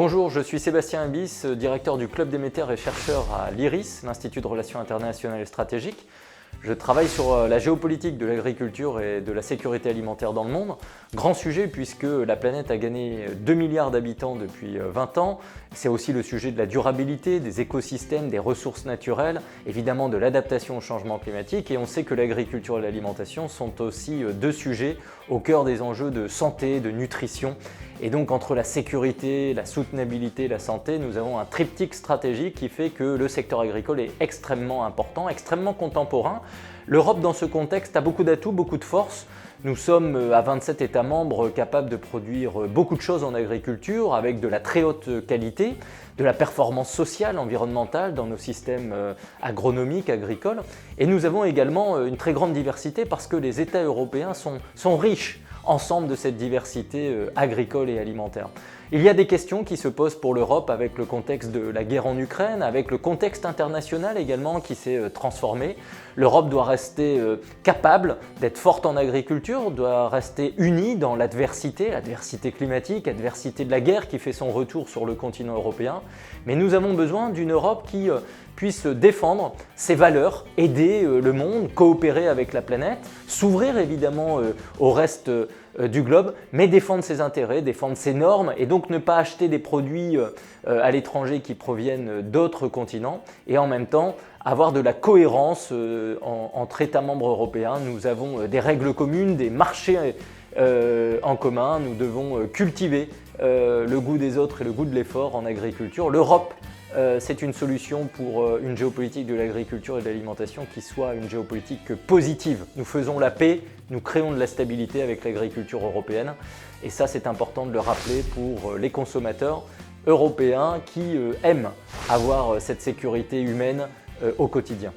Bonjour, je suis Sébastien Ibis, directeur du Club Déméter et chercheur à l'IRIS, l'Institut de Relations Internationales et Stratégiques. Je travaille sur la géopolitique de l'agriculture et de la sécurité alimentaire dans le monde. Grand sujet puisque la planète a gagné 2 milliards d'habitants depuis 20 ans. C'est aussi le sujet de la durabilité, des écosystèmes, des ressources naturelles, évidemment de l'adaptation au changement climatique. Et on sait que l'agriculture et l'alimentation sont aussi deux sujets au cœur des enjeux de santé, de nutrition. Et donc entre la sécurité, la soutenabilité et la santé, nous avons un triptyque stratégique qui fait que le secteur agricole est extrêmement important, extrêmement contemporain. L'Europe dans ce contexte a beaucoup d'atouts, beaucoup de forces. Nous sommes à 27 États membres capables de produire beaucoup de choses en agriculture avec de la très haute qualité, de la performance sociale, environnementale dans nos systèmes agronomiques, agricoles. Et nous avons également une très grande diversité parce que les États européens sont riches ensemble de cette diversité agricole et alimentaire. Il y a des questions qui se posent pour l'Europe avec le contexte de la guerre en Ukraine, avec le contexte international également qui s'est transformé. L'Europe doit rester capable d'être forte en agriculture, doit rester unie dans l'adversité climatique, l'adversité de la guerre qui fait son retour sur le continent européen. Mais nous avons besoin d'une Europe qui puisse défendre ses valeurs, aider le monde, coopérer avec la planète, s'ouvrir évidemment au reste du globe, mais défendre ses intérêts, défendre ses normes et donc ne pas acheter des produits à l'étranger qui proviennent d'autres continents et en même temps avoir de la cohérence entre États membres européens. Nous avons des règles communes, des marchés en commun, nous devons cultiver le goût des autres et le goût de l'effort en agriculture. L'Europe, c'est une solution pour une géopolitique de l'agriculture et de l'alimentation qui soit une géopolitique positive. Nous faisons la paix, nous créons de la stabilité avec l'agriculture européenne et ça c'est important de le rappeler pour les consommateurs européens qui aiment avoir cette sécurité humaine au quotidien.